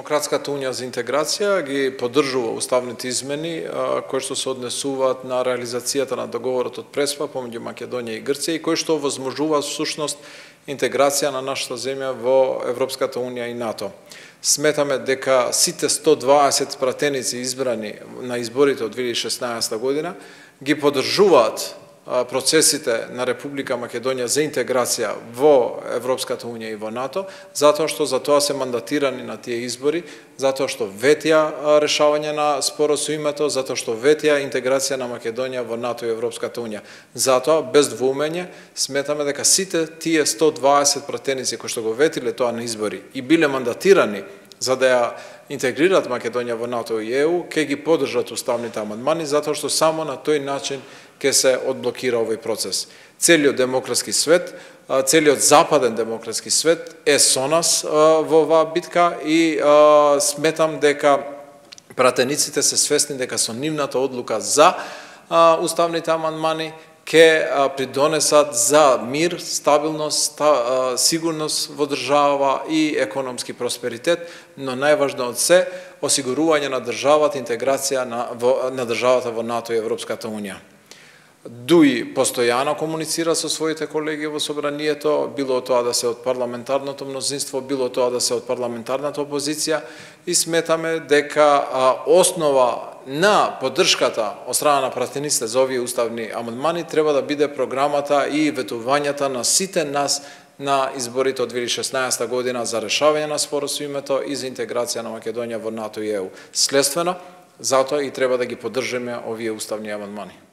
Демократската унија за интеграција ги поддржува уставните измени кои што се однесуваат на реализацијата на договорот од Преспа помеѓу Македонија и Грција и кои што возможуваат всушност интеграција на нашата земја во Европската унија и НАТО. Сметаме дека сите 120 пратеници избрани на изборите од 2016 година ги поддржуваат процесите на Република Македонија за интеграција во Европската унија и во НАТО, затоа што за тоа се мандатирани на тие избори, затоа што ветија решавање на спорот со името, затоа што ветија интеграција на Македонија во НАТО и Европската унија. Затоа, без двоумење, сметаме дека сите тие 120 пратеници кои што го ветиле тоа на избори и биле мандатирани за да ја интегрират Македонија во НАТО и ЕУ, ќе ги поддржат уставните амандмани, затоа што само на тој начин ќе се одблокира овој процес. Целиот демократски свет, целиот западен демократски свет е со нас во оваа битка и сметам дека пратениците се свесни дека со нивната одлука за уставните амандмани ќе придонесат за мир, стабилност, сигурност во држава и економски просперитет, но најважно од се, осигурување на државата, интеграција на државата во НАТО и Европската унија. ДУИ постојано комуницира со своите колеги во собранието, било тоа да се од парламентарното мнозинство, било тоа да се од парламентарната опозиција и сметаме дека основа на поддршката од страна на пратениците за овие уставни амандмани треба да биде програмата и ветувањата на сите нас на изборите од 2016 година за решавање на спорот со името и за интеграција на Македонија во НАТО и ЕУ. Следствено, затоа и треба да ги поддржиме овие уставни амандмани.